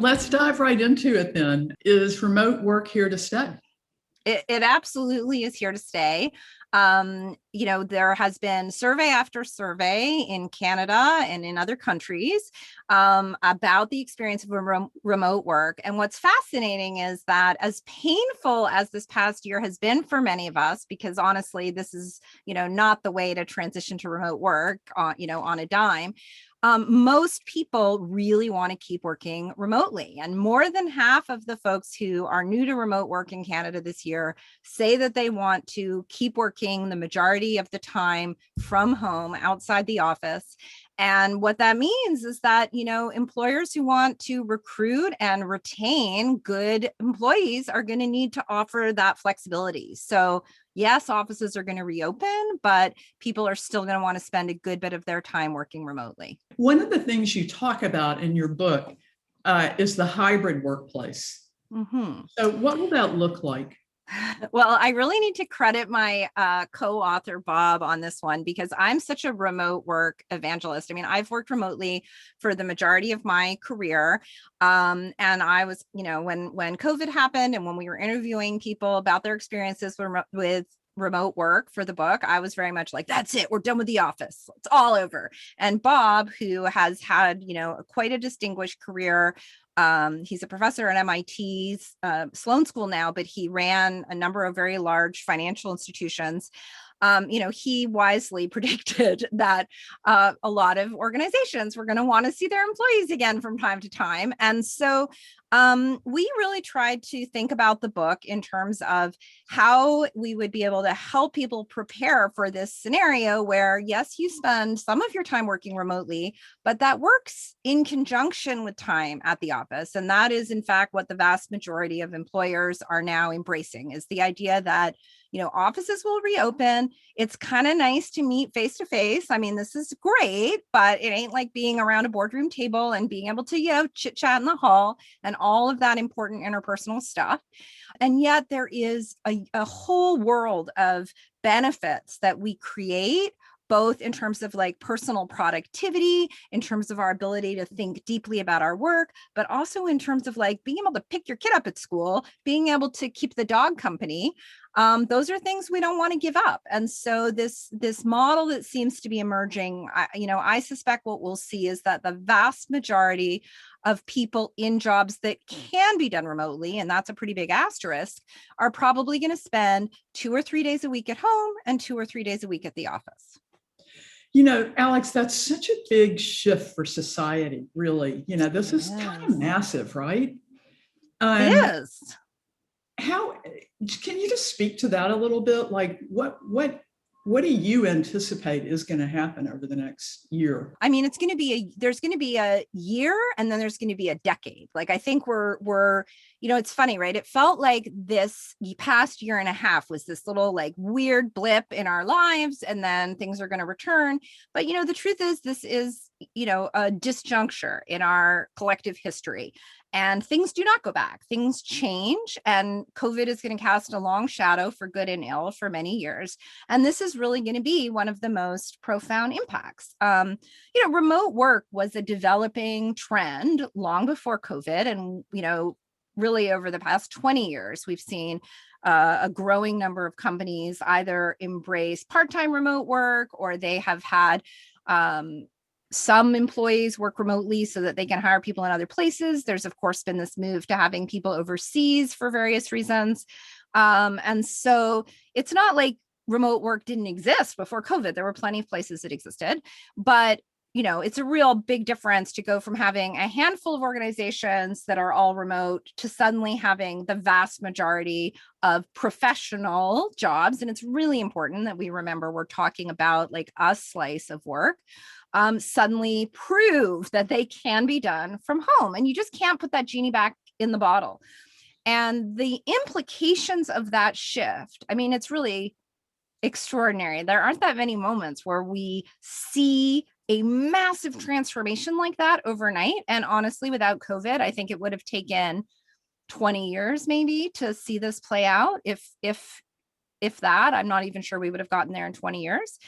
let's dive right into it then. Is remote work here to stay? It absolutely is here to stay. There has been survey after survey in Canada and in other countries about the experience of remote work. And what's fascinating is that as painful as this past year has been for many of us, because honestly, this is, not the way to transition to remote work, on a dime. Most people really want to keep working remotely. And more than half of the folks who are new to remote work in Canada this year say that they want to keep working the majority of the time from home outside the office. And what that means is that, employers who want to recruit and retain good employees are going to need to offer that flexibility. So yes, offices are going to reopen, but people are still going to want to spend a good bit of their time working remotely. One of the things you talk about in your book is the hybrid workplace. Mm-hmm. So what will that look like? Well, I really need to credit my co-author, Bob, on this one, because I'm such a remote work evangelist. I mean, I've worked remotely for the majority of my career. And I was, when COVID happened and when we were interviewing people about their experiences with remote work for the book, I was very much like, that's it, we're done with the office, it's all over. And Bob, who has had, quite a distinguished career, he's a professor at MIT's Sloan School now, but he ran a number of very large financial institutions. He wisely predicted that a lot of organizations were going to want to see their employees again from time to time. And so we really tried to think about the book in terms of how we would be able to help people prepare for this scenario where, yes, you spend some of your time working remotely, but that works in conjunction with time at the office. And that is, in fact, what the vast majority of employers are now embracing, is the idea that offices will reopen. It's kind of nice to meet face to face. I mean, this is great, but it ain't like being around a boardroom table and being able to, chit chat in the hall and all of that important interpersonal stuff. And yet there is a whole world of benefits that we create, both in terms of like personal productivity, in terms of our ability to think deeply about our work, but also in terms of like being able to pick your kid up at school, being able to keep the dog company. Those are things we don't want to give up. And so this model that seems to be emerging, I suspect what we'll see is that the vast majority of people in jobs that can be done remotely, and that's a pretty big asterisk, are probably going to spend 2 or 3 days a week at home and 2 or 3 days a week at the office. Alex, that's such a big shift for society, really. This is kind of massive, right? It is. How can you just speak to that a little bit? Like what do you anticipate is going to happen over the next year? I mean, there's going to be a year, and then there's going to be a decade. Like, I think we're it's funny, right? It felt like this past year and a half was this little like weird blip in our lives, and then things are going to return. But, the truth is, this is, a disjuncture in our collective history. And things do not go back. Things change, and COVID is going to cast a long shadow for good and ill for many years. And this is really going to be one of the most profound impacts. Remote work was a developing trend long before COVID. And, really over the past 20 years, we've seen a growing number of companies either embrace part-time remote work, or they have had some employees work remotely so that they can hire people in other places. There's, of course, been this move to having people overseas for various reasons. And so it's not like remote work didn't exist before COVID. There were plenty of places that existed, but it's a real big difference to go from having a handful of organizations that are all remote to suddenly having the vast majority of professional jobs. And it's really important that we remember we're talking about like a slice of work, suddenly prove that they can be done from home. And you just can't put that genie back in the bottle. And the implications of that shift, I mean, it's really extraordinary. There aren't that many moments where we see a massive transformation like that overnight. And honestly, without COVID, I think it would have taken 20 years maybe to see this play out. If that, I'm not even sure we would have gotten there in 20 years.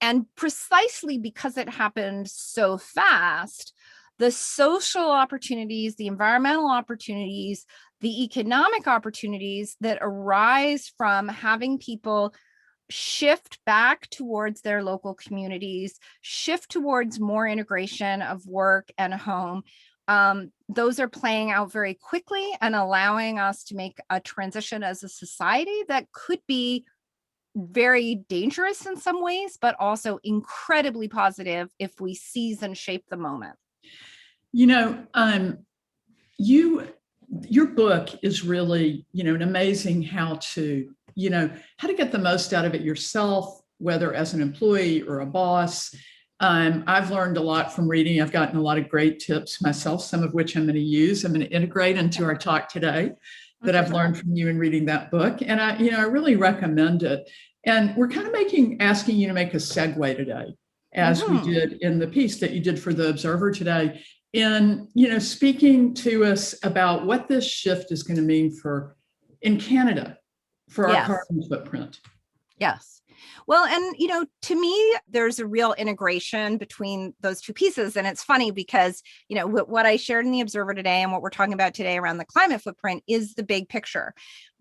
And precisely because it happened so fast, the social opportunities, the environmental opportunities, the economic opportunities that arise from having people shift back towards their local communities, shift towards more integration of work and home. Those are playing out very quickly and allowing us to make a transition as a society that could be very dangerous in some ways, but also incredibly positive if we seize and shape the moment. You know, you your book is really, an amazing how to, how to get the most out of it yourself, whether as an employee or a boss. I've learned a lot from reading. I've gotten a lot of great tips myself, some of which I'm going to use. I'm going to integrate into our talk today that I've learned from you in reading that book. And I really recommend it. And we're kind of asking you to make a segue today, as we did in the piece that you did for the Observer today, in speaking to us about what this shift is going to mean in Canada for our carbon footprint. Yes. Well, and, to me, there's a real integration between those two pieces. And it's funny because, what I shared in the Observer today and what we're talking about today around the climate footprint is the big picture.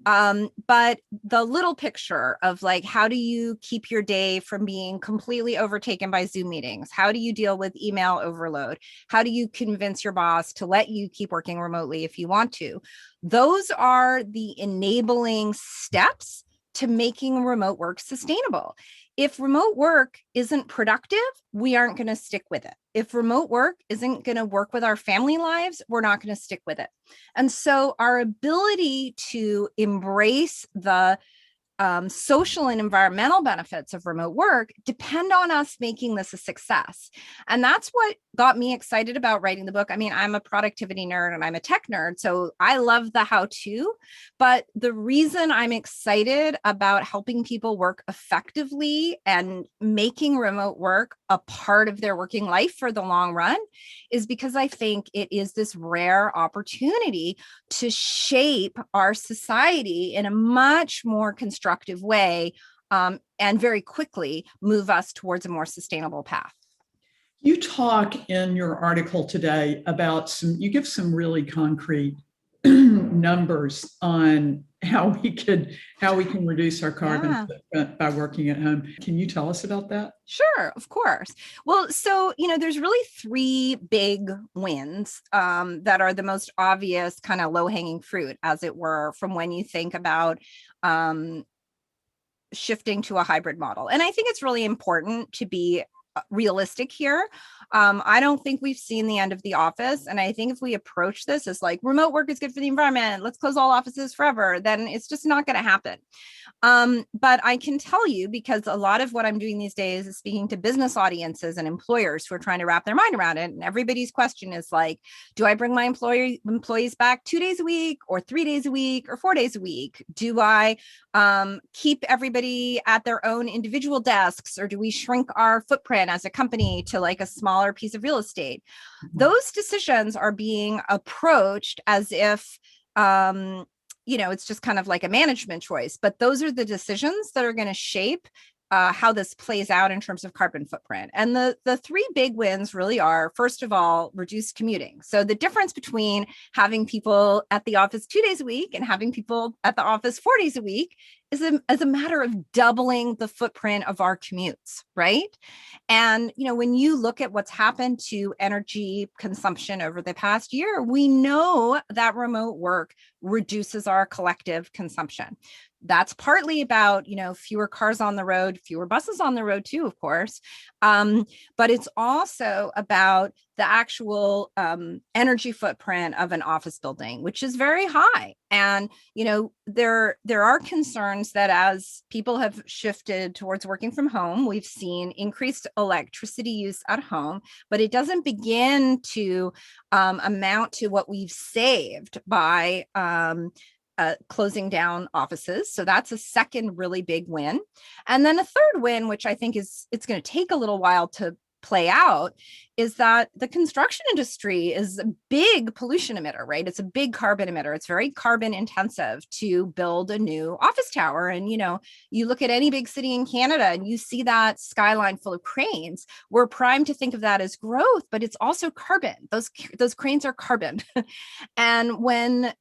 But the little picture of like, how do you keep your day from being completely overtaken by Zoom meetings? How do you deal with email overload? How do you convince your boss to let you keep working remotely if you want to? Those are the enabling steps to making remote work sustainable. If remote work isn't productive, we aren't going to stick with it. If remote work isn't going to work with our family lives, we're not going to stick with it. And so our ability to embrace the social and environmental benefits of remote work depend on us making this a success. And that's what got me excited about writing the book. I mean, I'm a productivity nerd and I'm a tech nerd, so I love the how-to, but the reason I'm excited about helping people work effectively and making remote work a part of their working life for the long run is because I think it is this rare opportunity to shape our society in a much more constructive way, and very quickly move us towards a more sustainable path. You talk in your article today about you give some really concrete numbers on how we can reduce our carbon footprint by working at home. Can you tell us about that? Sure, of course. Well, so, there's really three big wins that are the most obvious kind of low-hanging fruit, as it were, from when you think about shifting to a hybrid model. And I think it's really important to be realistic here. I don't think we've seen the end of the office. And I think if we approach this as like remote work is good for the environment, let's close all offices forever, then it's just not going to happen. But I can tell you, because a lot of what I'm doing these days is speaking to business audiences and employers who are trying to wrap their mind around it. And everybody's question is like, do I bring my employees back 2 days a week or 3 days a week or 4 days a week? Do I keep everybody at their own individual desks, or do we shrink our footprint as a company to like a smaller piece of real estate? Those decisions are being approached as if, it's just kind of like a management choice, but those are the decisions that are going to shape how this plays out in terms of carbon footprint. And the three big wins really are, first of all, reduced commuting. So the difference between having people at the office 2 days a week and having people at the office 4 days a week is a matter of doubling the footprint of our commutes, right? And, when you look at what's happened to energy consumption over the past year, we know that remote work reduces our collective consumption. That's partly about, fewer cars on the road, fewer buses on the road too, of course. But it's also about the actual energy footprint of an office building, which is very high. And, there are concerns that as people have shifted towards working from home, we've seen increased electricity use at home, but it doesn't begin to amount to what we've saved by closing down offices. So that's a second really big win. And then a third win, which I think it's going to take a little while to play out is that the construction industry is a big pollution emitter, right? It's a big carbon emitter. It's very carbon intensive to build a new office tower. And, you look at any big city in Canada and you see that skyline full of cranes. We're primed to think of that as growth, but it's also carbon. Those cranes are carbon. And when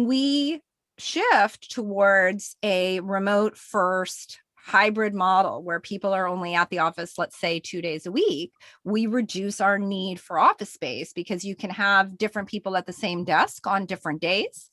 we shift towards a remote first hybrid model where people are only at the office, let's say 2 days a week, we reduce our need for office space because you can have different people at the same desk on different days.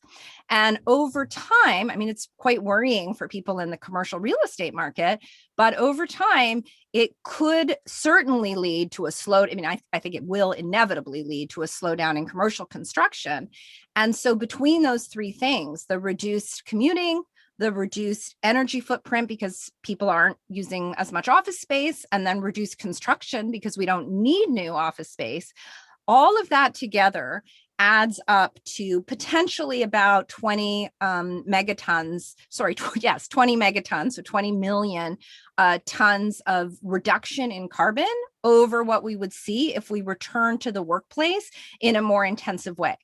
And over time, I mean, it's quite worrying for people in the commercial real estate market, but over time, it could certainly lead to a I think it will inevitably lead to a slowdown in commercial construction. And so between those three things, the reduced commuting, the reduced energy footprint because people aren't using as much office space, and then reduced construction because we don't need new office space. All of that together adds up to potentially about 20 megatons, 20 megatons, so 20 million tons of reduction in carbon over what we would see if we return to the workplace in a more intensive way.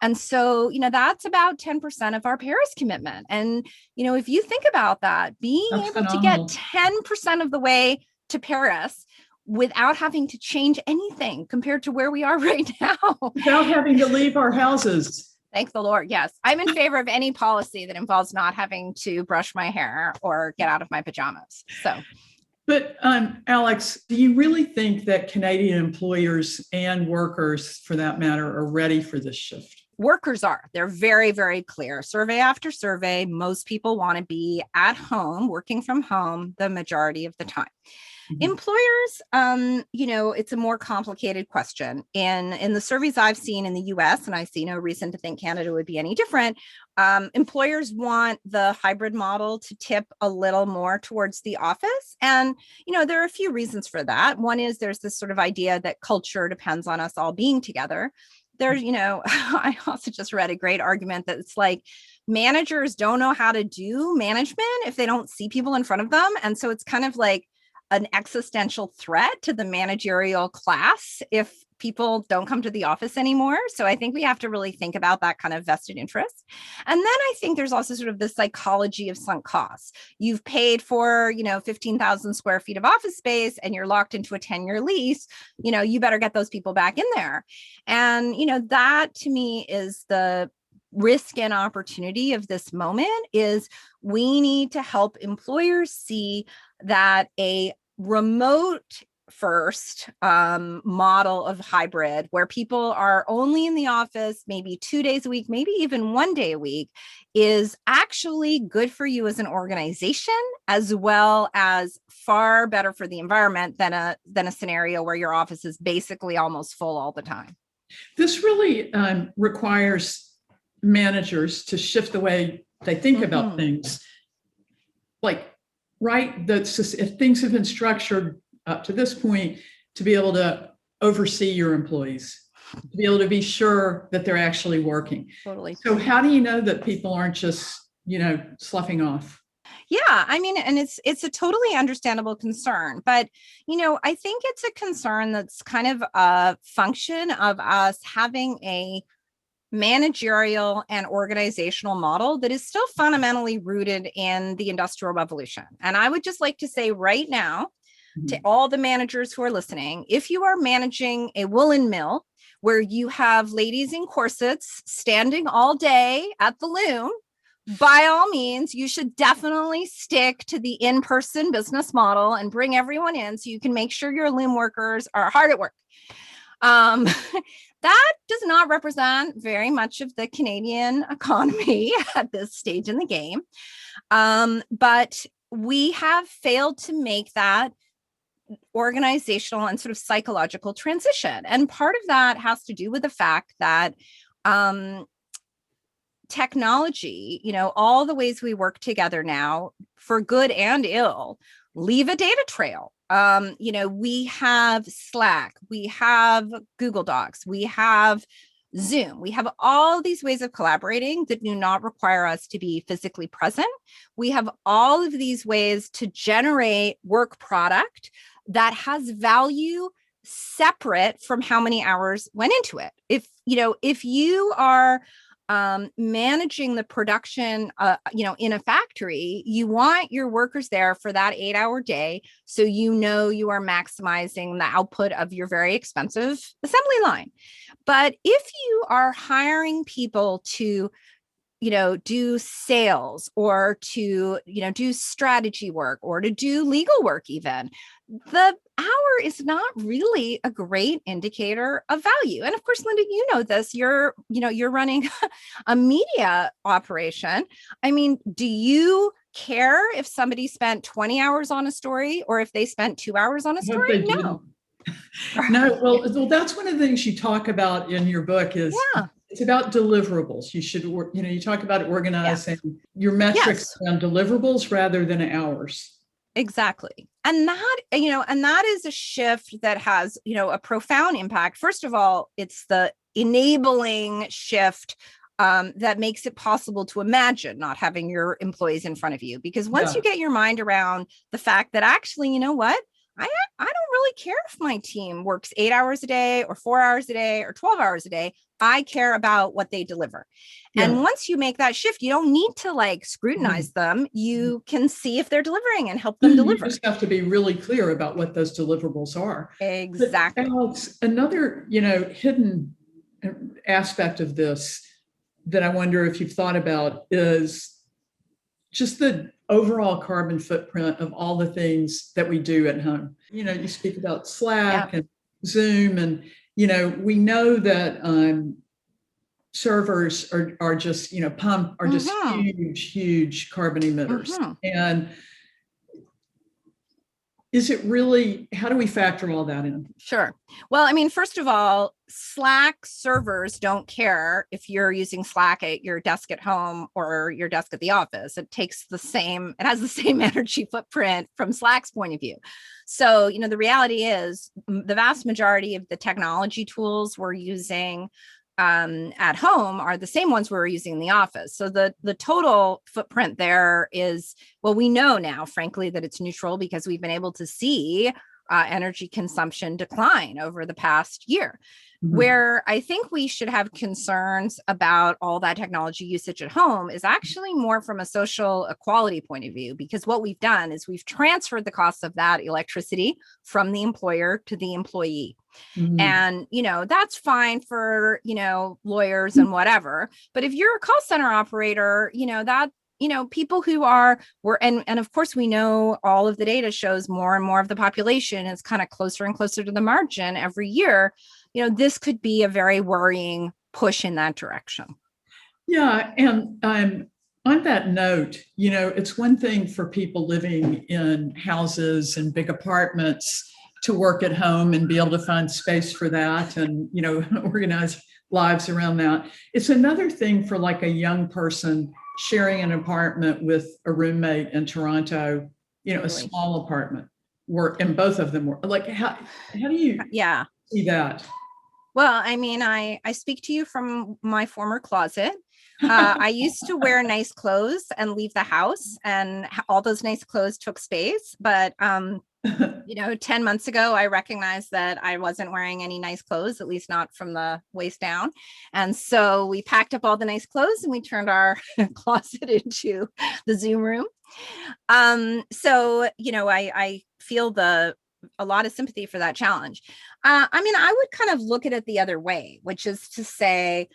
And so, that's about 10% of our Paris commitment. And, if you think about that, being That's able phenomenal. to get 10% of the way to Paris without having to change anything compared to where we are right now. Without having to leave our houses. Thank the Lord. Yes. I'm in favor of any policy that involves not having to brush my hair or get out of my pajamas. So. But Alex, do you really think that Canadian employers and workers, for that matter, are ready for this shift? Workers are. They're very, very clear. Survey after survey, most people want to be at home, working from home the majority of the time. Mm-hmm. Employers, it's a more complicated question. In the surveys I've seen in the US, and I see no reason to think Canada would be any different, employers want the hybrid model to tip a little more towards the office. And, there are a few reasons for that. One is there's this sort of idea that culture depends on us all being together. There's, I also just read a great argument that it's like managers don't know how to do management if they don't see people in front of them. And so it's kind of like an existential threat to the managerial class if people don't come to the office anymore. So I think we have to really think about that kind of vested interest. And then I think there's also sort of the psychology of sunk costs. You've paid for, 15,000 square feet of office space and you're locked into a 10-year lease, you better get those people back in there. And, that to me is the risk and opportunity of this moment is we need to help employers see that a remote first model of hybrid where people are only in the office maybe 2 days a week, maybe even 1 day a week is actually good for you as an organization, as well as far better for the environment than a scenario where your office is basically almost full all the time. This really requires managers to shift the way they think mm-hmm. about things. If things have been structured up to this point, to be able to oversee your employees, to be able to be sure that they're actually working. Totally. So how do you know that people aren't just, sloughing off? Yeah, I mean, and it's a totally understandable concern, but, I think it's a concern that's kind of a function of us having a managerial and organizational model that is still fundamentally rooted in the Industrial Revolution. And I would just like to say right now to all the managers who are listening, if you are managing a woolen mill where you have ladies in corsets standing all day at the loom, by all means, you should definitely stick to the in-person business model and bring everyone in so you can make sure your loom workers are hard at work. That does not represent very much of the Canadian economy at this stage in the game. But we have failed to make that organizational and sort of psychological transition. And part of that has to do with the fact that technology, all the ways we work together now, for good and ill, leave a data trail. We have Slack, we have Google Docs, we have Zoom, we have all these ways of collaborating that do not require us to be physically present. We have all of these ways to generate work product that has value separate from how many hours went into it. If you are managing the production, in a factory, you want your workers there for that 8-hour day. So, you are maximizing the output of your very expensive assembly line. But if you are hiring people to do sales, or to, do strategy work, or to do legal work, even, the hour is not really a great indicator of value. And of course, Linda, this, you're running a media operation. I mean, do you care if somebody spent 20 hours on a story or if they spent 2 hours on a story? No. No, well, that's one of the things you talk about in your book is it's about deliverables. You should, you talk about organizing your metrics around deliverables rather than hours. Exactly. And that is a shift that has, a profound impact. First of all, it's the enabling shift that makes it possible to imagine not having your employees in front of you. Because once you get your mind around the fact that actually, you know what? I don't really care if my team works 8 hours a day or 4 hours a day or 12 hours a day. I care about what they deliver. Yeah. And once you make that shift, you don't need to scrutinize them. You can see if they're delivering and help them deliver. You just have to be really clear about what those deliverables are. Exactly. But Alex, another, hidden aspect of this that I wonder if you've thought about is just the overall carbon footprint of all the things that we do at home. You speak about Slack and Zoom, and, we know that servers are just, huge carbon emitters. And is it really, how do we factor all that in? Sure. Well, I mean, first of all, Slack servers don't care if you're using Slack at your desk at home or your desk at the office. It has the same energy footprint from Slack's point of view. So, the reality is the vast majority of the technology tools we're using at home are the same ones we're using in the office. So the total footprint there is, well, we know now, frankly, that it's neutral because we've been able to see energy consumption decline over the past year. Where I think we should have concerns about all that technology usage at home is actually more from a social equality point of view, because what we've done is we've transferred the cost of that electricity from the employer to the employee. And, that's fine for, lawyers and whatever. But if you're a call center operator, people who and of course, we know all of the data shows more and more of the population is kind of closer and closer to the margin every year. This could be a very worrying push in that direction. Yeah. And on that note, it's one thing for people living in houses and big apartments to work at home and be able to find space for that and, organize lives around that. It's another thing for a young person sharing an apartment with a roommate in Toronto, a small apartment and both of them were how do you see that? Well, I mean, I speak to you from my former closet. I used to wear nice clothes and leave the house, and all those nice clothes took space. But, 10 months ago, I recognized that I wasn't wearing any nice clothes, at least not from the waist down. And so we packed up all the nice clothes and we turned our closet into the Zoom room. I feel a lot of sympathy for that challenge. I would kind of look at it the other way, which is to say,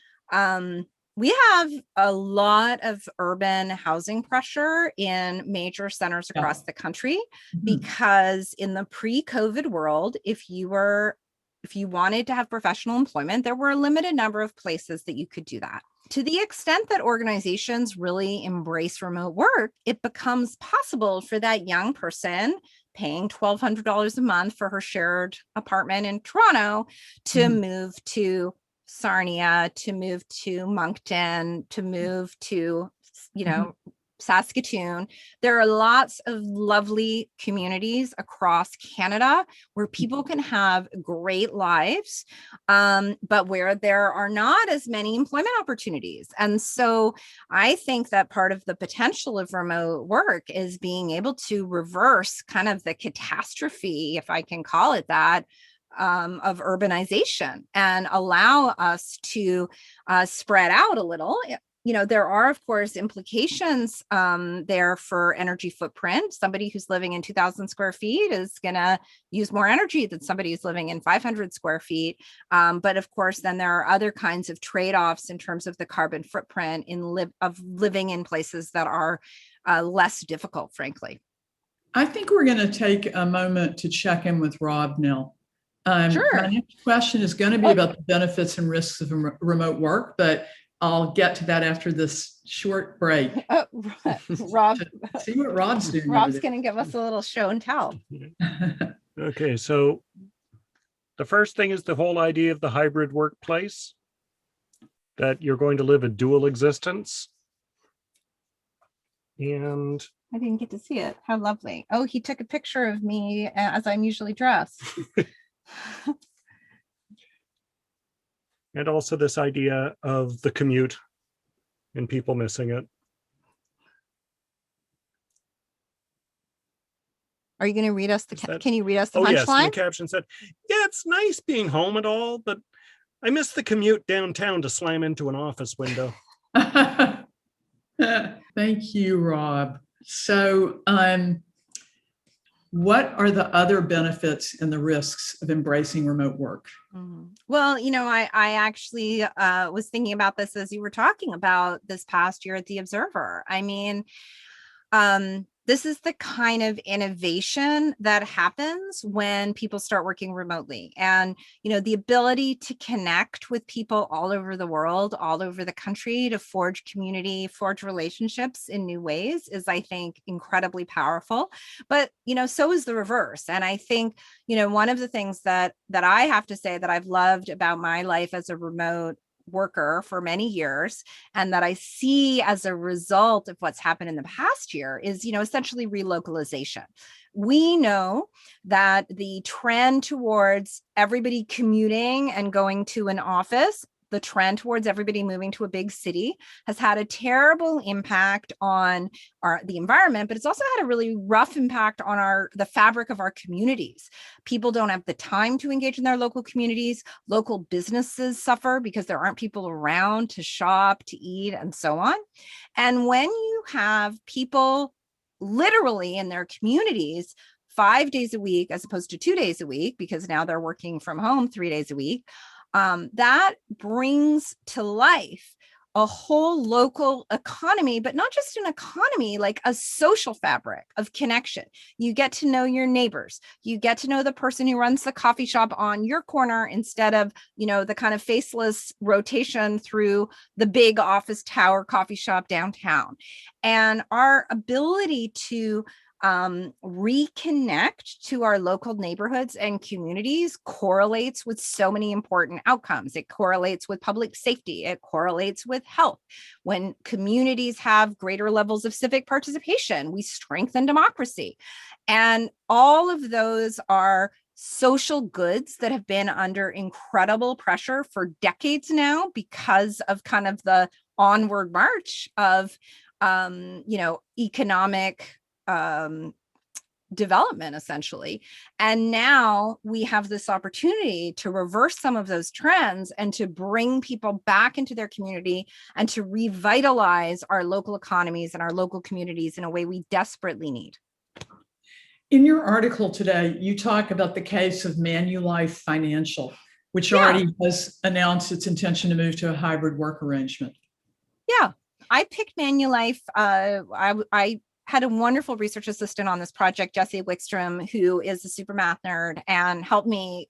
we have a lot of urban housing pressure in major centers across the country, because in the pre-COVID world, if you wanted to have professional employment, there were a limited number of places that you could do that. To the extent that organizations really embrace remote work, it becomes possible for that young person paying $1,200 a month for her shared apartment in Toronto to move to Sarnia, to move to Moncton, to move to, Saskatoon. There are lots of lovely communities across Canada where people can have great lives, but where there are not as many employment opportunities. And so I think that part of the potential of remote work is being able to reverse kind of the catastrophe, if I can call it that, of urbanization and allow us to spread out a little. There are, of course, implications there for energy footprint. Somebody who's living in 2,000 square feet is going to use more energy than somebody who's living in 500 square feet. But of course, then there are other kinds of trade-offs in terms of the carbon footprint of living in places that are less difficult, frankly. I think we're going to take a moment to check in with Rob now. Sure. My next question is going to be about the benefits and risks of remote work, but I'll get to that after this short break. Rob, see what Rob's doing. Rob's going to give us a little show and tell. Okay, so the first thing is the whole idea of the hybrid workplace, that you're going to live a dual existence. And I didn't get to see it. How lovely. Oh, he took a picture of me as I'm usually dressed. and also this idea of the commute and people missing it. Are you going to read us can you read us the punchline? Yes, the punchline? caption said, yeah, it's nice being home and all, but I miss the commute downtown to slam into an office window. Thank you, Rob. So, what are the other benefits and the risks of embracing remote work? Well, I actually was thinking about this as you were talking about this past year at the Observer. I mean, this is the kind of innovation that happens when people start working remotely. And, the ability to connect with people all over the world, all over the country, to forge community, forge relationships in new ways is, I think, incredibly powerful. But, so is the reverse. And I think, one of the things that I have to say that I've loved about my life as a remote worker for many years, and that I see as a result of what's happened in the past year is, essentially relocalization. We know that the trend towards everybody commuting and going to an office, the trend towards everybody moving to a big city, has had a terrible impact on the environment, but it's also had a really rough impact on the fabric of our communities. People don't have the time to engage in their local communities. Local businesses suffer because there aren't people around to shop, to eat, and so on. And when you have people literally in their communities 5 days a week, as opposed to 2 days a week, because now they're working from home 3 days a week, that brings to life a whole local economy, but not just an economy, like a social fabric of connection. You get to know your neighbors. You get to know the person who runs the coffee shop on your corner instead of, the kind of faceless rotation through the big office tower coffee shop downtown. And our ability to reconnect to our local neighborhoods and communities correlates with so many important outcomes. It correlates with public safety. It correlates with health. When communities have greater levels of civic participation, we strengthen democracy. And all of those are social goods that have been under incredible pressure for decades now because of kind of the onward march of, economic development, essentially. And now we have this opportunity to reverse some of those trends and to bring people back into their community and to revitalize our local economies and our local communities in a way we desperately need. In your article today, you talk about the case of Manulife Financial, which already has announced its intention to move to a hybrid work arrangement. Yeah, I picked Manulife. I had a wonderful research assistant on this project, Jessie Wickstrom, who is a super math nerd and helped me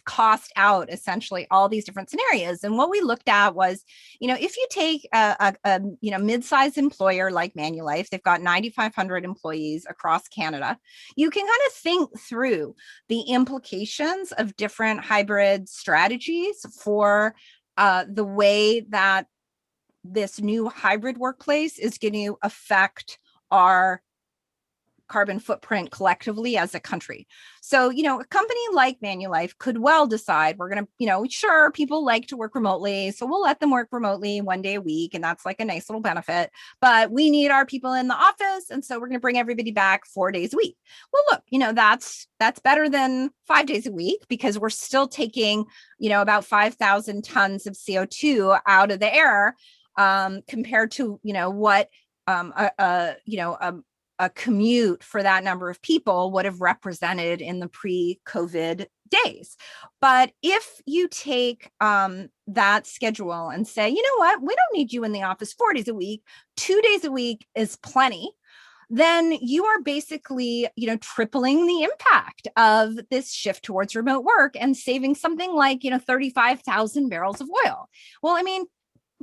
cost out essentially all these different scenarios. And what we looked at was, if you take a mid-sized employer like Manulife, they've got 9,500 employees across Canada, you can kind of think through the implications of different hybrid strategies for the way that this new hybrid workplace is going to affect our carbon footprint collectively as a country. So, a company like Manulife could well decide we're going to, sure, people like to work remotely, so we'll let them work remotely 1 day a week, and that's like a nice little benefit. But we need our people in the office, and so we're going to bring everybody back 4 days a week. Well, look, that's better than 5 days a week, because we're still taking, about 5,000 tons of CO2 out of the air, compared to, what a commute for that number of people would have represented in the pre-COVID days. But if you take that schedule and say, you know what, we don't need you in the office 4 days a week, 2 days a week is plenty, then you are basically, tripling the impact of this shift towards remote work and saving something like, 35,000 barrels of oil. Well, I mean,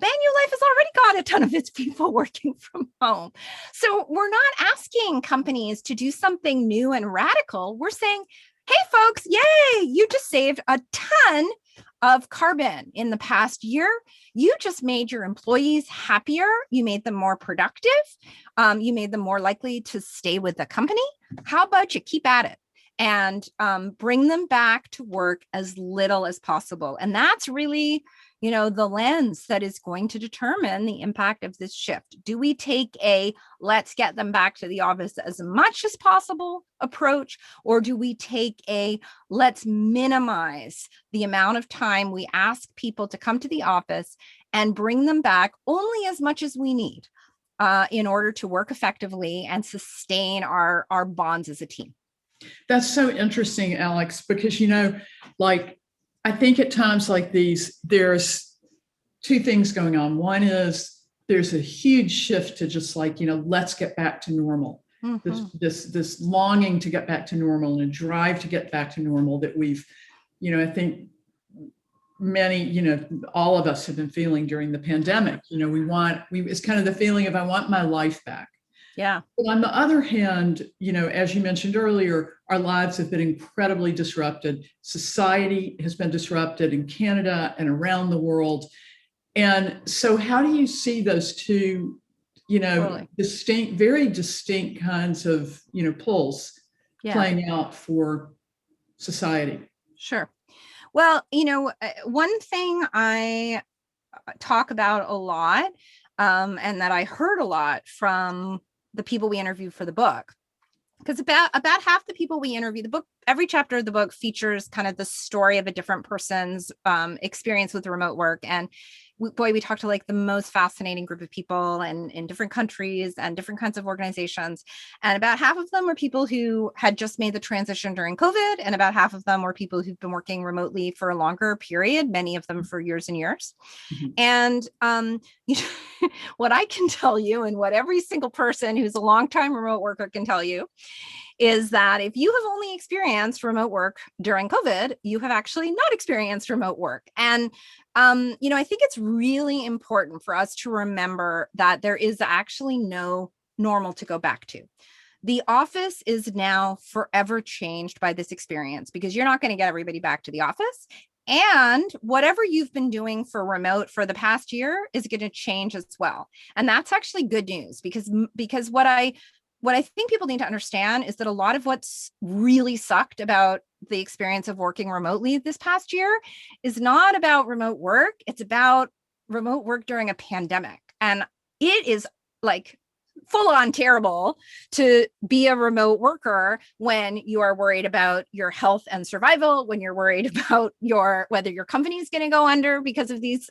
Manulife has already got a ton of its people working from home. So we're not asking companies to do something new and radical. We're saying, hey, folks, yay, you just saved a ton of carbon in the past year. You just made your employees happier. You made them more productive. You made them more likely to stay with the company. How about you keep at it and bring them back to work as little as possible? And that's really, the lens that is going to determine the impact of this shift. Do we take a let's get them back to the office as much as possible approach, or do we take a let's minimize the amount of time we ask people to come to the office and bring them back only as much as we need in order to work effectively and sustain our bonds as a team? That's so interesting, Alex, because, I think at times like these, there's two things going on. One is there's a huge shift to just let's get back to normal. Mm-hmm. This longing to get back to normal and a drive to get back to normal that we've, I think many, all of us have been feeling during the pandemic. It's kind of the feeling of I want my life back. Yeah. But on the other hand, as you mentioned earlier, our lives have been incredibly disrupted. Society has been disrupted in Canada and around the world. And so how do you see those two, totally very distinct kinds of, pulls playing out for society? Sure. Well, one thing I talk about a lot, and that I heard a lot from the people we interviewed for the book, because about half the people we interview, the book, every chapter of the book features kind of the story of a different person's experience with remote work. And we talked to like the most fascinating group of people and in different countries and different kinds of organizations. And about half of them were people who had just made the transition during COVID. And about half of them were people who've been working remotely for a longer period, many of them for years and years. Mm-hmm. And what I can tell you, and what every single person who's a longtime remote worker can tell you, is that if you have only experienced remote work during COVID, you have actually not experienced remote work. And, I think it's really important for us to remember that there is actually no normal to go back to. The office is now forever changed by this experience, because you're not going to get everybody back to the office. And whatever you've been doing for remote for the past year is going to change as well. And that's actually good news, because what I think people need to understand is that a lot of what's really sucked about the experience of working remotely this past year is not about remote work. It's about remote work during a pandemic. And it is like full on terrible to be a remote worker when you are worried about your health and survival, when you're worried about whether your company is going to go under because of these,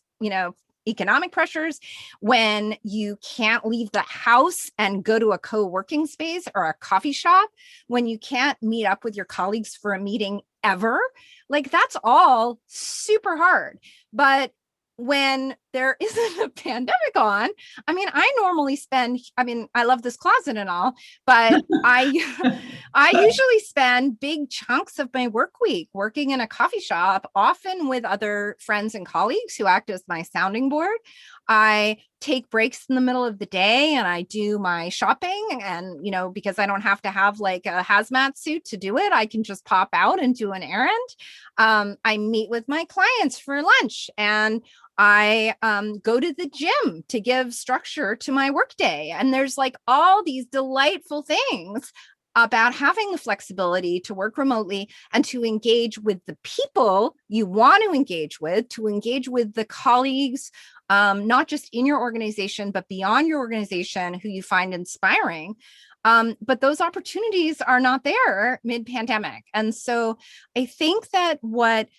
economic pressures, when you can't leave the house and go to a co-working space or a coffee shop, when you can't meet up with your colleagues for a meeting ever. Like, that's all super hard. But when there isn't a pandemic on, I normally I love this closet and all, but I usually spend big chunks of my work week working in a coffee shop, often with other friends and colleagues who act as my sounding board. I take breaks in the middle of the day and I do my shopping. And, because I don't have to have like a hazmat suit to do it, I can just pop out and do an errand. I meet with my clients for lunch, and I go to the gym to give structure to my workday. And there's like all these delightful things about having the flexibility to work remotely and to engage with the people you want to engage with the colleagues, not just in your organization, but beyond your organization, who you find inspiring. But those opportunities are not there mid-pandemic. And so I think that what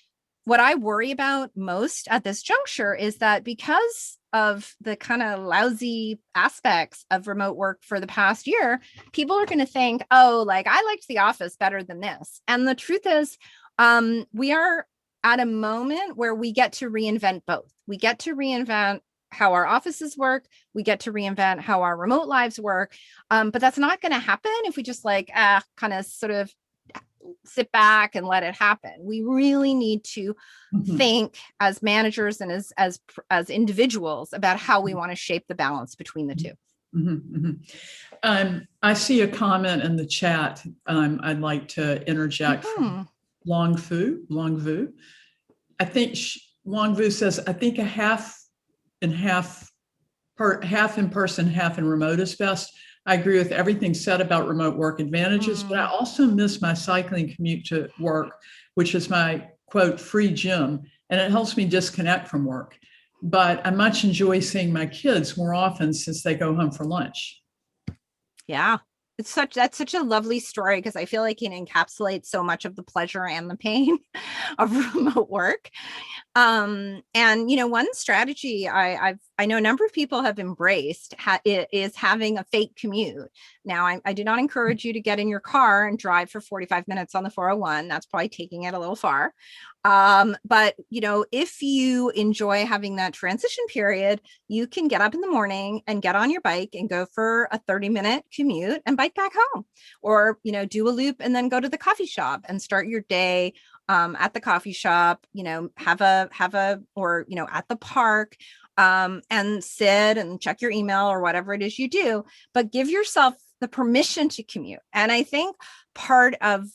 I worry about most at this juncture is that because of the kind of lousy aspects of remote work for the past year, people are going to think, oh, like I liked the office better than this. And the truth is, we are at a moment where we get to reinvent both. We get to reinvent how our offices work. We get to reinvent how our remote lives work. But that's not going to happen if we just kind of sort of sit back and let it happen. We really need to think as managers and as individuals about how we want to shape the balance between the two. I see a comment in the chat. I'd like to interject from Long Vu. I think Long Vu says, I think a half in person, half in remote is best. I agree with everything said about remote work advantages, but I also miss my cycling commute to work, which is my quote free gym, and it helps me disconnect from work. But I much enjoy seeing my kids more often since they go home for lunch. Yeah. That's such a lovely story, because I feel like it encapsulates so much of the pleasure and the pain of remote work. And one strategy I know a number of people have embraced is having a fake commute. Now, I do not encourage you to get in your car and drive for 45 minutes on the 401. That's probably taking it a little far. But if you enjoy having that transition period, you can get up in the morning and get on your bike and go for a 30-minute commute and bike back home, or do a loop and then go to the coffee shop and start your day at the coffee shop, have a or at the park, and sit and check your email or whatever it is you do, but give yourself the permission to commute. And I think part of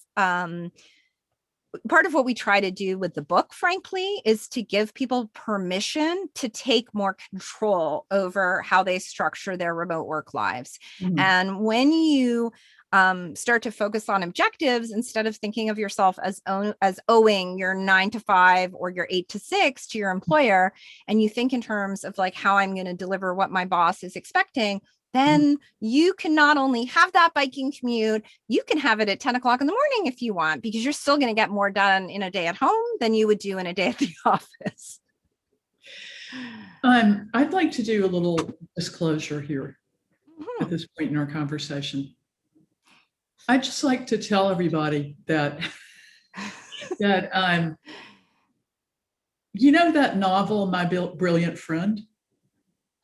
what we try to do with the book, frankly, is to give people permission to take more control over how they structure their remote work lives. And when you start to focus on objectives instead of thinking of yourself as owing your 9 to 5 or your 8 to 6 to your employer, and you think in terms of like how I'm going to deliver what my boss is expecting, then you can not only have that biking commute, you can have it at 10 o'clock in the morning if you want, because you're still going to get more done in a day at home than you would do in a day at the office. I'd like to do a little disclosure here at this point in our conversation. I'd just like to tell everybody that that that novel, My Brilliant Friend?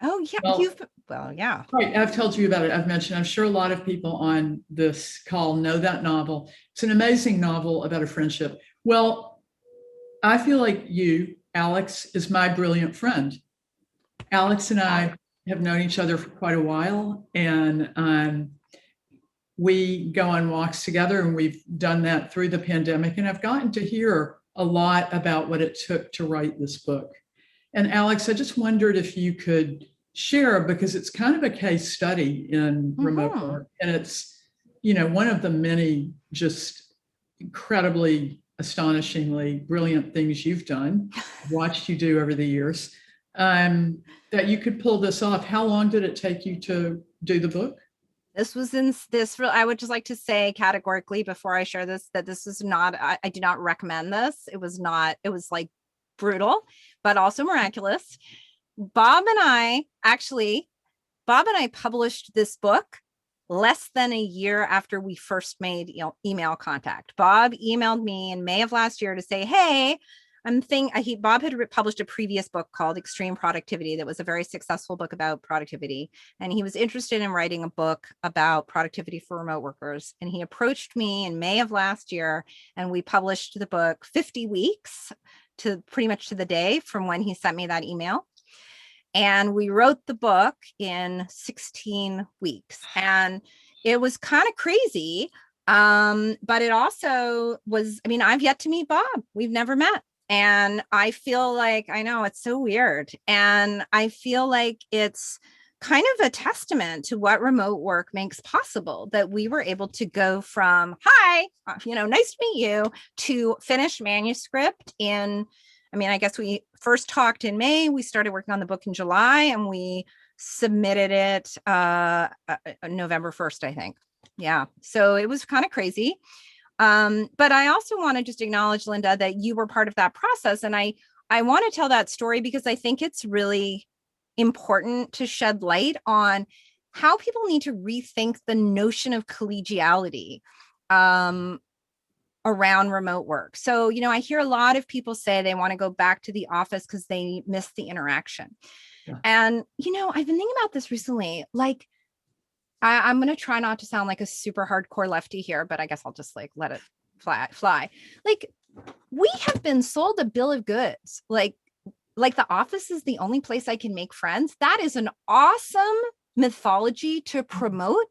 Oh, yeah. Yeah. Right. I've told you about it. I'm sure a lot of people on this call know that novel. It's an amazing novel about a friendship. Well, I feel like you, Alex, is my brilliant friend. Alex and I have known each other for quite a while, and we go on walks together, and we've done that through the pandemic. And I've gotten to hear a lot about what it took to write this book. And Alex, I just wondered if you could share, because it's kind of a case study in remote work. And it's, one of the many just incredibly, astonishingly brilliant things you've done, watched you do over the years, that you could pull this off. How long did it take you to do the book? I would just like to say categorically before I share this, that this is not, I do not recommend this. It was like brutal, but also miraculous. Bob and I published this book less than a year after we first made email contact. Bob emailed me in May of last year to say, hey, Bob had published a previous book called Extreme Productivity that was a very successful book about productivity. And he was interested in writing a book about productivity for remote workers. And he approached me in May of last year, and we published the book 50 weeks to pretty much to the day from when he sent me that email. And we wrote the book in 16 weeks. And it was kind of crazy. But it also was, I mean, I've yet to meet Bob. We've never met. And I feel like, I know it's so weird. And I feel like it's kind of a testament to what remote work makes possible, that we were able to go from, hi, nice to meet you, to finish manuscript in, I mean, I guess we first talked in May, we started working on the book in July, and we submitted it November 1st, I think. Yeah. So it was kind of crazy. But I also want to just acknowledge, Linda, that you were part of that process. And I want to tell that story because I think it's really important to shed light on how people need to rethink the notion of collegiality around remote work. So, I hear a lot of people say they want to go back to the office because they miss the interaction. Yeah. And, I've been thinking about this recently, like, I'm going to try not to sound like a super hardcore lefty here, but I guess I'll just let it fly. Like, we have been sold a bill of goods. Like the office is the only place I can make friends. That is an awesome mythology to promote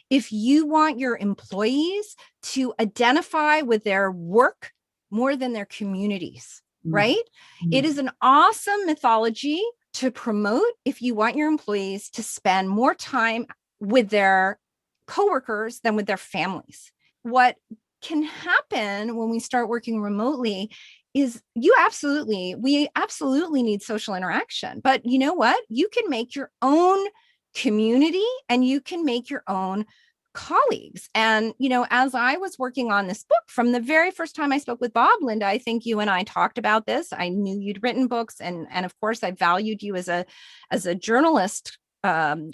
if you want your employees to identify with their work more than their communities, right? Mm-hmm. It is an awesome mythology to promote if you want your employees to spend more time with their coworkers than with their families. What can happen when we start working remotely is we absolutely need social interaction. But you know what? You can make your own community and you can make your own colleagues. And, as I was working on this book, from the very first time I spoke with Bob, Linda, I think you and I talked about this. I knew you'd written books. And of course, I valued you as a journalist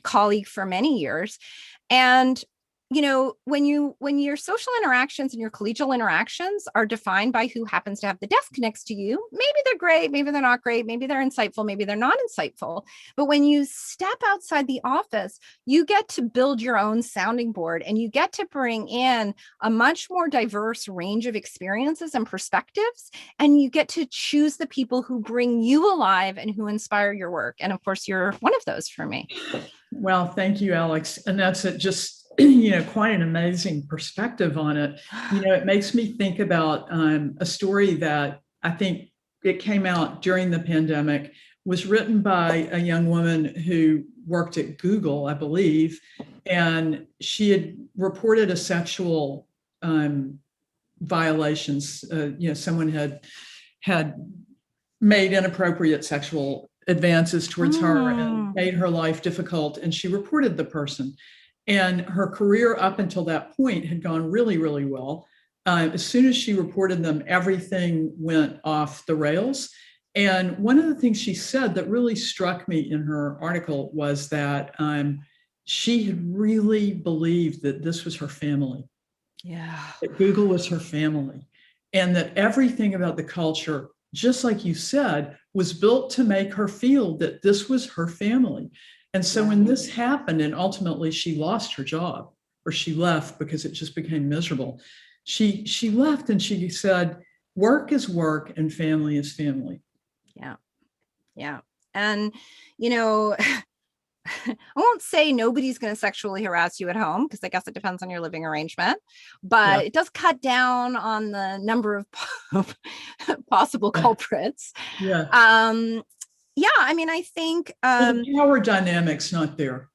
colleague for many years. And, when your social interactions and your collegial interactions are defined by who happens to have the desk next to you, maybe they're great, maybe they're not great, maybe they're insightful, maybe they're not insightful. But when you step outside the office, you get to build your own sounding board and you get to bring in a much more diverse range of experiences and perspectives. And you get to choose the people who bring you alive and who inspire your work. And of course, you're one of those for me. Well, thank you, Alex. And that's just quite an amazing perspective on it. It makes me think about a story that I think it came out during the pandemic, was written by a young woman who worked at Google, I believe, and she had reported a sexual violations. Someone had made inappropriate sexual advances towards her and made her life difficult, and she reported the person. And her career up until that point had gone really, really well. As soon as she reported them, everything went off the rails. And one of the things she said that really struck me in her article was that she had really believed that this was her family. Yeah. That Google was her family. And that everything about the culture, just like you said, was built to make her feel that this was her family. And so when this happened, and ultimately she lost her job, or she left because it just became miserable, she left and she said, work is work and family is family. Yeah. Yeah. And, I won't say nobody's going to sexually harass you at home, because I guess it depends on your living arrangement, but it does cut down on the number of possible culprits. Yeah. Yeah, I mean, I think the power dynamic's not there.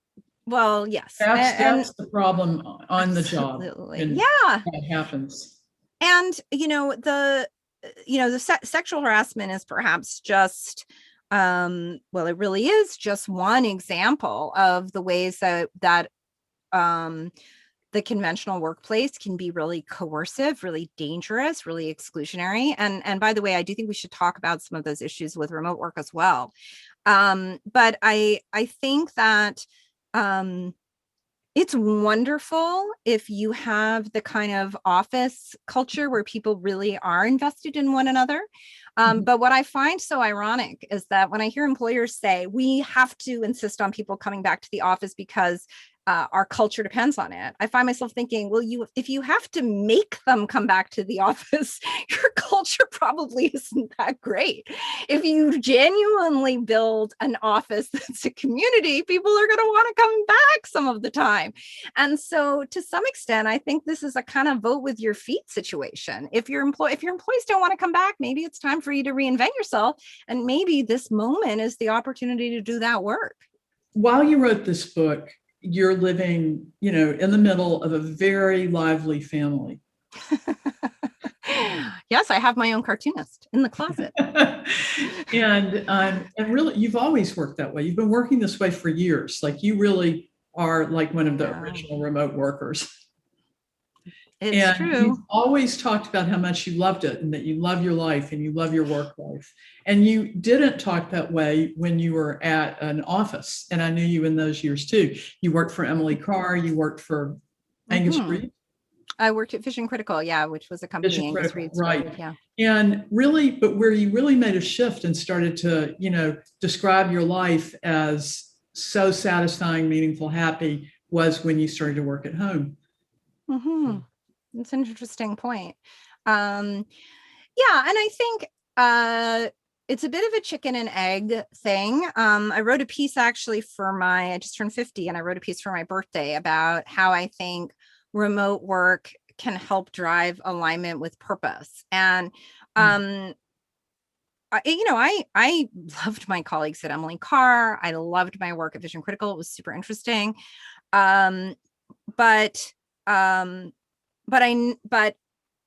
Well, yes, that's the problem on the job. And yeah, that happens. And the sexual harassment is perhaps just it really is just one example of the ways that the conventional workplace can be really coercive, really dangerous, really exclusionary. And by the way, I do think we should talk about some of those issues with remote work as well. But I think that It's wonderful if you have the kind of office culture where people really are invested in one another. But what I find so ironic is that when I hear employers say, we have to insist on people coming back to the office because our culture depends on it, I find myself thinking, well, if you have to make them come back to the office, your culture probably isn't that great. If you genuinely build an office that's a community, people are going to want to come back some of the time. And so to some extent, I think this is a kind of vote with your feet situation. If your employees don't want to come back, maybe it's time for you to reinvent yourself. And maybe this moment is the opportunity to do that work. While you wrote this book, you're living, in the middle of a very lively family. Yes, I have my own cartoonist in the closet. and really, you've always worked that way. You've been working this way for years. Like, you really are like one of the original remote workers. It's true. You've always talked about how much you loved it and that you love your life and you love your work life. And you didn't talk that way when you were at an office. And I knew you in those years too. You worked for Emily Carr. You worked for Angus Reid. I worked at Vision Critical, which was a company Angus Reid started, right. And really, but where you really made a shift and started to, describe your life as so satisfying, meaningful, happy, was when you started to work at home. That's an interesting point. And I think it's a bit of a chicken and egg thing. I wrote a piece actually I just turned 50, and I wrote a piece for my birthday about how I think remote work can help drive alignment with purpose. And I loved my colleagues at Emily Carr. I loved my work at Vision Critical. It was super interesting. But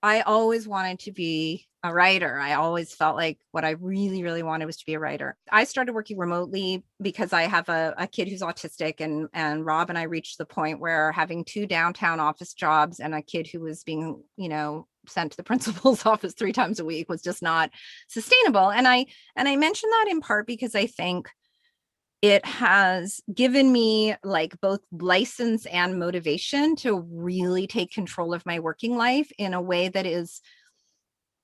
I always wanted to be a writer. I always felt like what I really, really wanted was to be a writer. I started working remotely because I have a kid who's autistic, and Rob and I reached the point where having 2 downtown office jobs and a kid who was being, sent to the principal's office 3 times a week was just not sustainable. And I mentioned that in part because I think it has given me like both license and motivation to really take control of my working life in a way that is,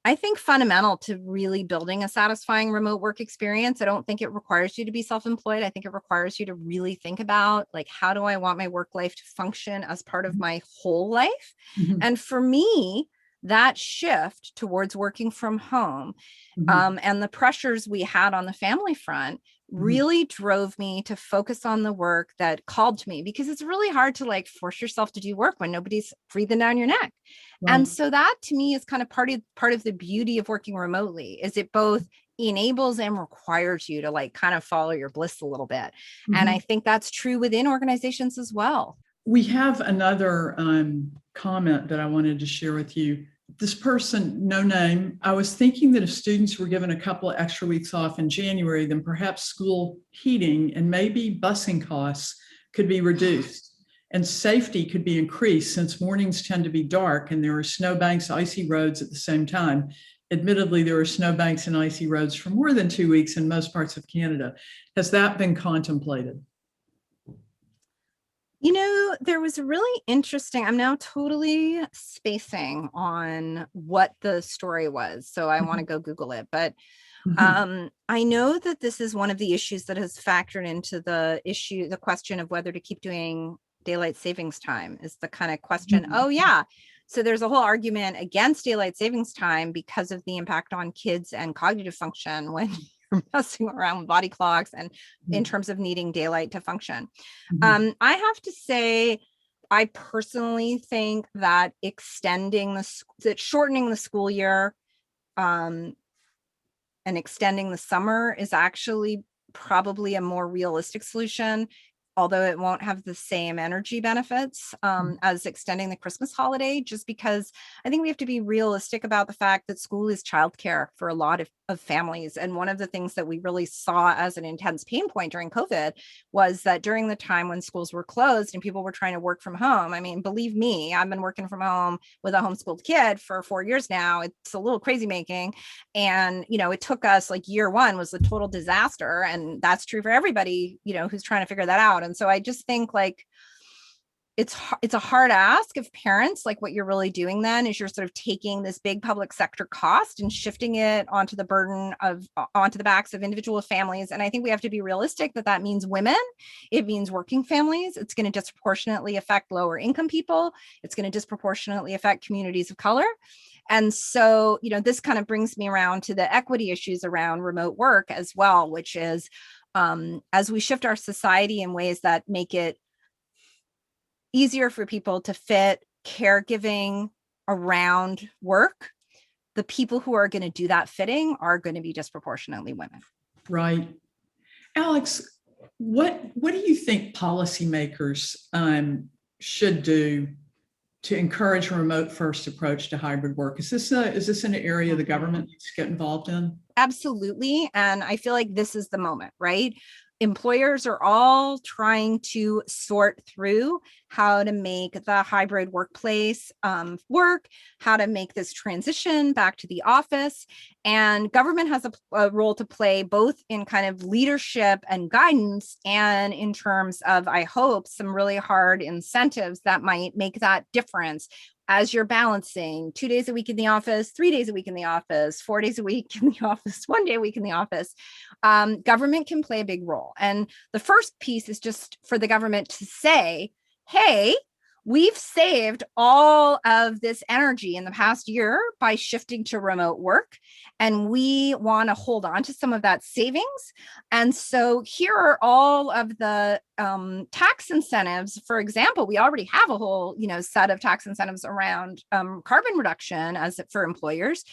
I think, fundamental to really building a satisfying remote work experience. I don't think it requires you to be self-employed. I think it requires you to really think about, like, how do I want my work life to function as part of my whole life? And for me, that shift towards working from home and the pressures we had on the family front really drove me to focus on the work that called to me, because it's really hard to like force yourself to do work when nobody's breathing down your neck. And so that to me is kind of part of the beauty of working remotely, is it both enables and requires you to like kind of follow your bliss a little bit. And I think that's true within organizations as well. We have another comment that I wanted to share with you. This person, no name, I was thinking that if students were given a couple of extra weeks off in January, then perhaps school heating and maybe busing costs could be reduced and safety could be increased, since mornings tend to be dark and there are snowbanks, icy roads at the same time. Admittedly, there are snowbanks and icy roads for more than 2 weeks in most parts of Canada. Has that been contemplated? There was really interesting, I'm now totally spacing on what the story was, so I want to go Google it. But I know that this is one of the issues that has factored into the question of whether to keep doing daylight savings time, is the kind of question. Oh, yeah. So there's a whole argument against daylight savings time because of the impact on kids and cognitive function when you're messing around with body clocks and in terms of needing daylight to function. I have to say, I personally think that shortening the school year and extending the summer is actually probably a more realistic solution, although it won't have the same energy benefits as extending the Christmas holiday, just because I think we have to be realistic about the fact that school is childcare for a lot of families. And one of the things that we really saw as an intense pain point during COVID was that during the time when schools were closed and people were trying to work from home, I mean, believe me, I've been working from home with a homeschooled kid for 4 years now. It's a little crazy making. And, it took us, like, year one was a total disaster. And that's true for everybody, who's trying to figure that out. And so I just think, like, it's a hard ask of parents. Like what you're really doing then is you're sort of taking this big public sector cost and shifting it onto the backs of individual families. And I think we have to be realistic that that means women. It means working families. It's going to disproportionately affect lower income people. It's going to disproportionately affect communities of color. And so, this kind of brings me around to the equity issues around remote work as well, which is as we shift our society in ways that make it easier for people to fit caregiving around work, the people who are going to do that fitting are going to be disproportionately women. Right. Alex, what do you think policymakers should do to encourage a remote first approach to hybrid work? Is this an area the government needs to get involved in? Absolutely. And I feel like this is the moment, right? Employers are all trying to sort through how to make the hybrid workplace work, how to make this transition back to the office. And government has a role to play both in kind of leadership and guidance, and in terms of, I hope, some really hard incentives that might make that difference as you're balancing 2 days a week in the office, 3 days a week in the office, 4 days a week in the office, 1 day a week in the office. Government can play a big role. And the first piece is just for the government to say, hey, we've saved all of this energy in the past year by shifting to remote work, and we want to hold on to some of that savings. And so here are all of the tax incentives. For example, we already have a whole set of tax incentives around carbon reduction as for employers.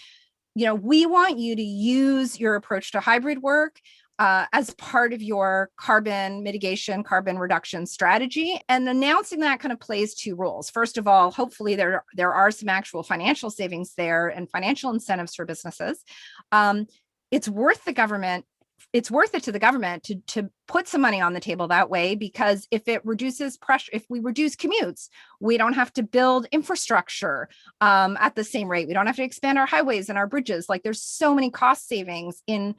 We want you to use your approach to hybrid work as part of your carbon mitigation, carbon reduction strategy. And announcing that kind of plays two roles. First of all, hopefully there are some actual financial savings there and financial incentives for businesses. It's worth it to the government to put some money on the table that way, because if it reduces pressure, if we reduce commutes, we don't have to build infrastructure at the same rate. We don't have to expand our highways and our bridges. Like, there's so many cost savings in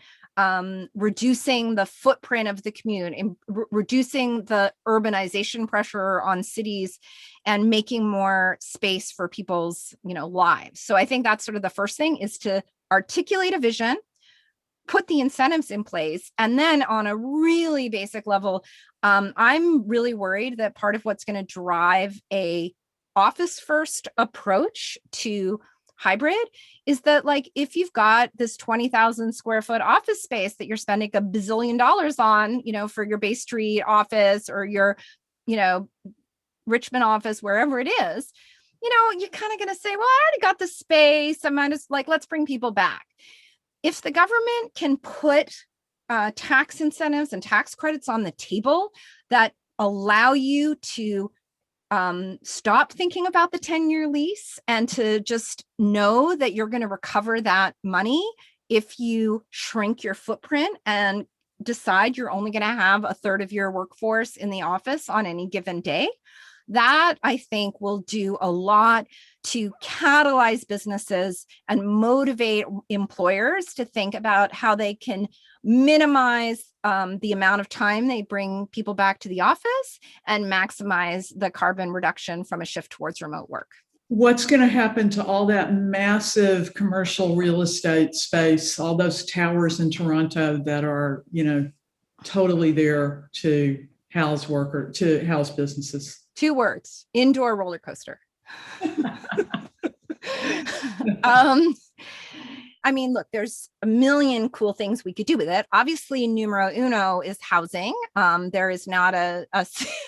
reducing the footprint of the commute and reducing the urbanization pressure on cities and making more space for people's lives. So I think that's sort of the first thing, is to articulate a vision, put the incentives in place. And then on a really basic level, I'm really worried that part of what's going to drive a office first approach to hybrid is that, like, if you've got this 20,000 square foot office space that you're spending $1 bazillion on, for your Bay Street office or your, Richmond office, wherever it is, you're kind of going to say, well, I already got the space. I might as let's bring people back. If the government can put tax incentives and tax credits on the table that allow you to stop thinking about the 10-year lease and to just know that you're going to recover that money if you shrink your footprint and decide you're only going to have a third of your workforce in the office on any given day, that I think will do a lot to catalyze businesses and motivate employers to think about how they can minimize the amount of time they bring people back to the office and maximize the carbon reduction from a shift towards remote work. What's going to happen to all that massive commercial real estate space, all those towers in Toronto that are, totally there to house businesses? 2 words: indoor roller coaster. Look, there's a million cool things we could do with it. Obviously, numero uno is housing. There is not a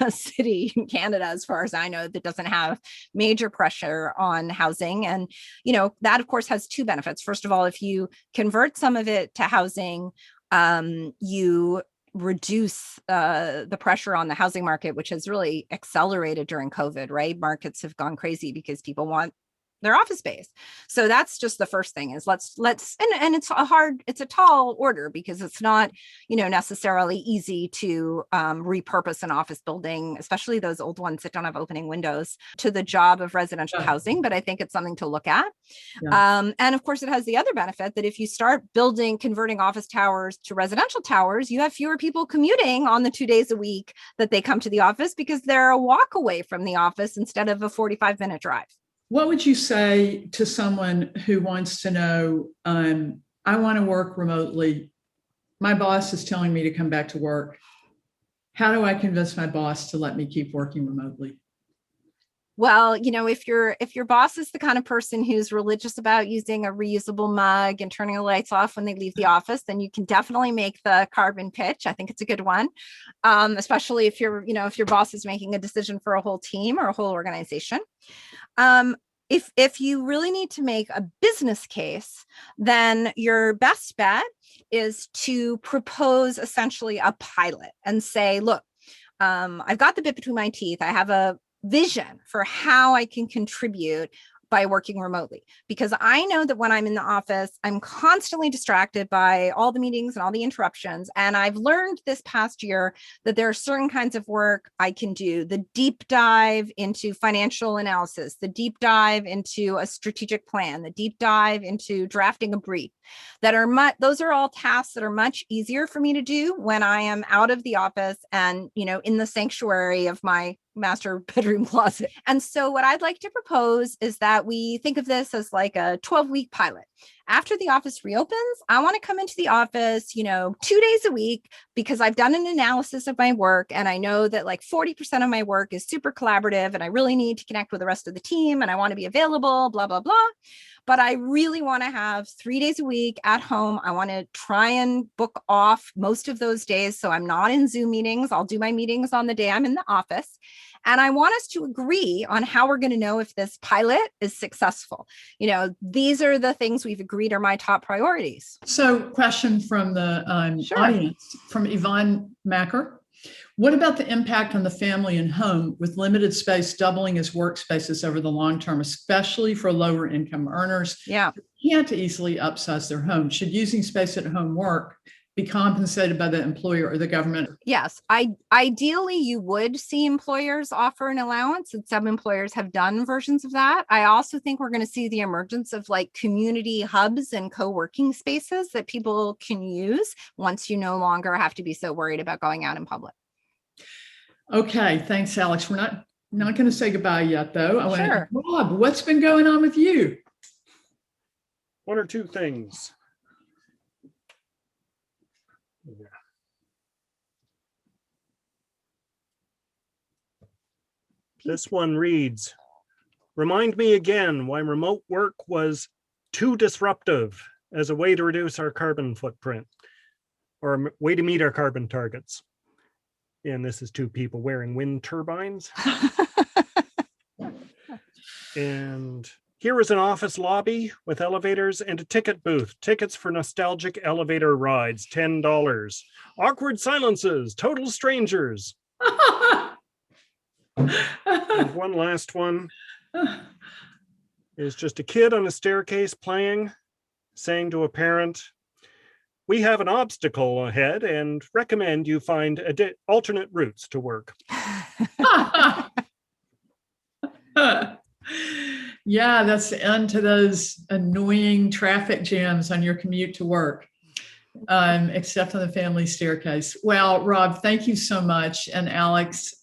city in Canada, as far as I know, that doesn't have major pressure on housing. And, that, of course, has 2 benefits. First of all, if you convert some of it to housing, you reduce the pressure on the housing market, which has really accelerated during COVID, right? Markets have gone crazy because people want their office space. So that's just the first thing is let's and it's a tall order because it's not, necessarily easy to repurpose an office building, especially those old ones that don't have opening windows, to the job of residential housing. But I think it's something to look at. Yeah. And of course, it has the other benefit that if you start converting office towers to residential towers, you have fewer people commuting on the 2 days a week that they come to the office because they're a walk away from the office instead of a 45-minute drive. What would you say to someone who wants to know, I want to work remotely. My boss is telling me to come back to work. How do I convince my boss to let me keep working remotely? Well, if your boss is the kind of person who's religious about using a reusable mug and turning the lights off when they leave the office, then you can definitely make the carbon pitch. I think it's a good one, especially if your boss is making a decision for a whole team or a whole organization. If you really need to make a business case, then your best bet is to propose essentially a pilot and say, look, I've got the bit between my teeth. I have a vision for how I can contribute by working remotely, because I know that when I'm in the office, I'm constantly distracted by all the meetings and all the interruptions. And I've learned this past year that there are certain kinds of work I can do, the deep dive into financial analysis, the deep dive into a strategic plan, the deep dive into drafting a brief, those are all tasks that are much easier for me to do when I am out of the office and, in the sanctuary of my master bedroom closet. And so what I'd like to propose is that we think of this as like a 12-week pilot. After the office reopens, I want to come into the office, 2 days a week, because I've done an analysis of my work. And I know that like 40% of my work is super collaborative and I really need to connect with the rest of the team and I want to be available, blah, blah, blah. But I really want to have 3 days a week at home. I want to try and book off most of those days. So I'm not in Zoom meetings. I'll do my meetings on the day I'm in the office. And I want us to agree on how we're going to know if this pilot is successful. These are the things we've agreed are my top priorities. So question from the audience, from Yvonne Macker. What about the impact on the family and home with limited space doubling as workspaces over the long term, especially for lower income earners? Yeah. Who can't easily upsize their home. Should using space at home work be compensated by the employer or the government? Yes. Ideally, you would see employers offer an allowance, and some employers have done versions of that. I also think we're going to see the emergence of like community hubs and co-working spaces that people can use once you no longer have to be so worried about going out in public. Okay, thanks, Alex. We're not going to say goodbye yet, though. Sure. Rob, what's been going on with you? One or two things. Yeah. This one reads, remind me again why remote work was too disruptive as a way to reduce our carbon footprint or a way to meet our carbon targets. And this is two people wearing wind turbines. And here is an office lobby with elevators and a ticket booth. Tickets for nostalgic elevator rides, $10. Awkward silences, total strangers. And one last one is just a kid on a staircase playing, saying to a parent, we have an obstacle ahead and recommend you find alternate routes to work. Yeah, that's the end to those annoying traffic jams on your commute to work, except on the family staircase. Well, Rob, thank you so much. And Alex,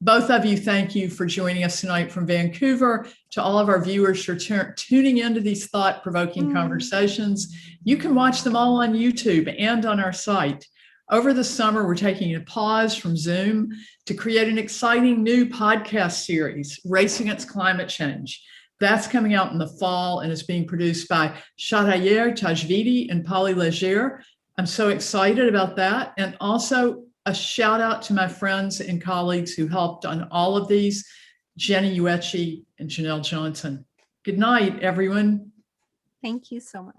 both of you, thank you for joining us tonight from Vancouver. To all of our viewers for tuning into these thought-provoking conversations. You can watch them all on YouTube and on our site. Over the summer, we're taking a pause from Zoom to create an exciting new podcast series, Racing Against Climate Change. That's coming out in the fall and is being produced by Shahriar Tajvidi and Polly Leger. I'm so excited about that. And also a shout out to my friends and colleagues who helped on all of these, Jenny Uechi and Janelle Johnson. Good night, everyone. Thank you so much.